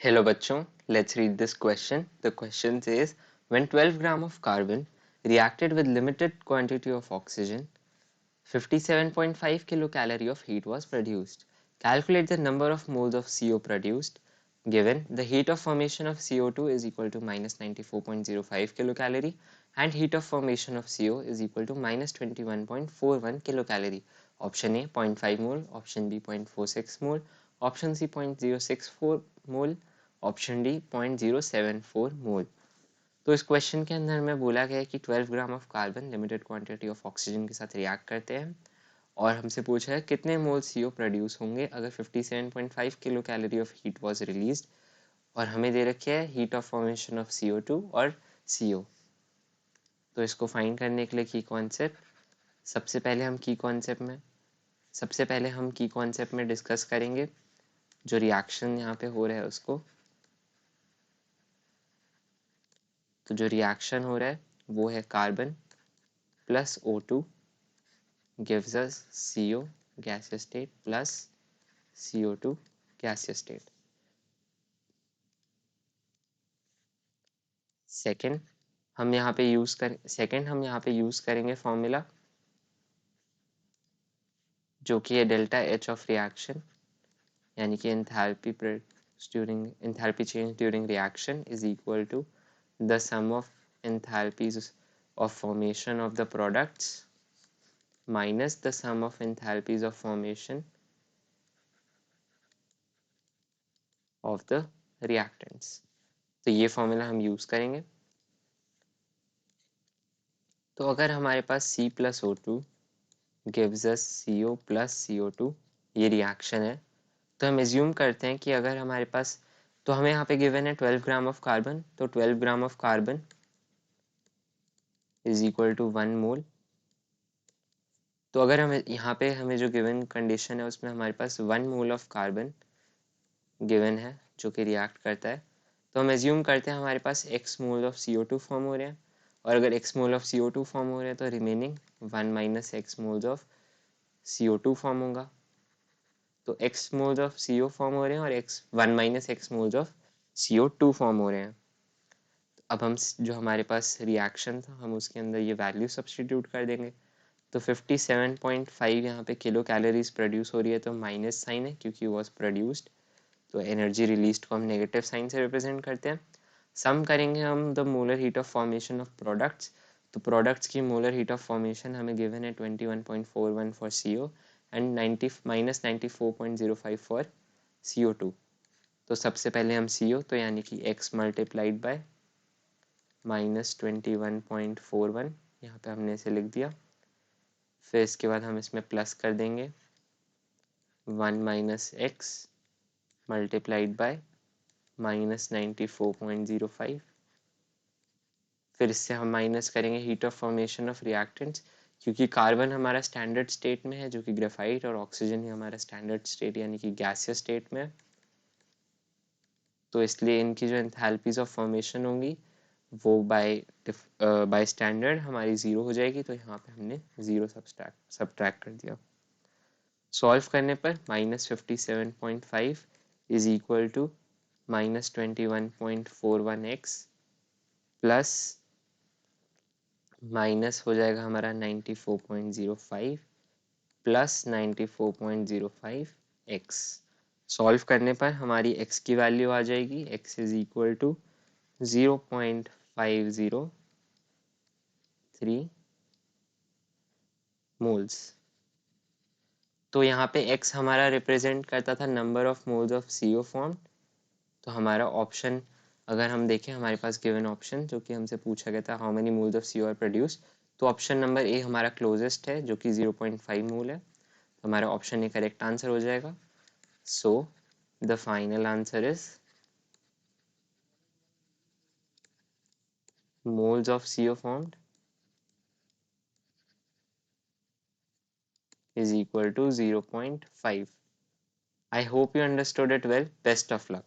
Hello bachon, let's read this question. The question says, when 12 gram of carbon reacted with limited quantity of oxygen, 57.5 kilocalorie of heat was produced. Calculate the number of moles of CO produced. Given the heat of formation of CO2 is equal to minus 94.05 kilocalorie and heat of formation of CO is equal to minus 21.41 kilocalorie. Option A 0.5 mole, option B 0.46 mole, option C 0.064 mole, option D 0.074 मोल। तो इस question के अंदर में बोला गया है कि 12 gram of carbon limited quantity of oxygen के साथ रिएक्ट करते हैं और हमसे पूछा है कितने मोल CO प्रोड्यूस होंगे अगर 57.5 kilo calorie of heat was released और हमें दे रखे है heat of formation of CO2 और CO। तो इसको फाइंड करने के लिए की कॉन्सेप्ट सबसे पहले हम की कॉन्सेप्ट में डिस्कस करेंगे जो रिएक्शन यहाँ पे हो रहा है उसको। तो जो रिएक्शन हो रहा है वो है carbon plus O2 gives us CO gaseous state plus CO2 gaseous state। Second हम यहाँ पे यूज करेंगे फॉर्मूला जो कि है डेल्टा H ऑफ रिएक्शन, यानी कि enthalpy change during reaction is equal to the sum of enthalpies of formation of the products minus the sum of enthalpies of formation of the reactants। तो ये formula हम use करेंगे। तो अगर हमारे पास C plus O2 gives us CO plus CO2 ये reaction है तो हम एज्यूम करते हैं कि अगर हमारे पास तो हमें यहाँ पे गिवन है 12 ग्राम ऑफ कार्बन, तो 12 gram of carbon is equal to 1 mole. तो अगर हमें यहाँ पे हमें जो गिवन कंडीशन है उसमें हमारे पास 1 मोल ऑफ कार्बन गिवन है जो कि रिएक्ट करता है, तो हम एज्यूम करते हैं हमारे पास x mole of CO2 form हो रहे हैं और अगर x mole of CO2 form हो रहे हैं तो remaining 1 minus x moles of CO2 form होगा। तो x moles of CO form हो रहे हैं और 1 minus x moles of CO2 form हो रहे हैं। अब हम जो हमारे पास रिएक्शन था हम उसके अंदर ये वैल्यू सब्सटीट्यूट कर देंगे। तो 57.5 यहाँ पे किलो कैलोरीज प्रोड्यूस हो रही है तो माइनस साइन है क्योंकि वॉज प्रोड्यूस्ड, तो एनर्जी रिलीज को हम नेगेटिव साइन से रिप्रेजेंट करते हैं। सम करेंगे हम the molar heat of formation of products, तो प्रोडक्ट्स की मोलर हीट ऑफ फॉर्मेशन हमें गिवन है 21.41 for CO and minus 94.05 for CO2। तो सबसे पहले हम CO तो यानी कि x मल्टीप्लाइड बाय माइनस 21.41 यहाँ पे हमने इसे लिख दिया। फिर इसके बाद हम इसमें प्लस कर देंगे 1 minus x multiplied by minus 94.05। फिर इससे हम माइनस करेंगे heat of formation of reactants, क्योंकि कार्बन हमारा स्टैंडर्ड स्टेट में है जो कि ग्रेफाइट और ऑक्सीजन ही हमारा स्टैंडर्ड स्टेट यानी कि गैसियस स्टेट में है। तो इसलिए इनकी जो एंथैल्पीज ऑफ फॉर्मेशन होंगी वो बाय स्टैंडर्ड हमारी ज़ीरो हो जाएगी, तो यहाँ पे हमने ज़ीरो सब्ट्रैक्ट कर दिया। सॉल्व करने पर -57.5 is equal to -21.41x plus minus हो जाएगा हमारा 94.05 प्लस 94.05x। सॉल्व करने पर हमारी x की वैल्यू आ जाएगी x is equal to 0.503 moles. तो यहाँ पे x हमारा रिप्रेजेंट करता था number of moles of CO form. तो हमारा ऑप्शन अगर हम देखें हमारे पास गिवन ऑप्शन जो कि हमसे पूछा गया था how many moles of CO are produce, तो ऑप्शन नंबर ए हमारा क्लोजेस्ट है जो कि 0.5 मोल है, तो हमारा ऑप्शन ए करेक्ट आंसर हो जाएगा। So the final answer is moles of CO formed is equal to 0.5। I hope you understood it well. Best of luck.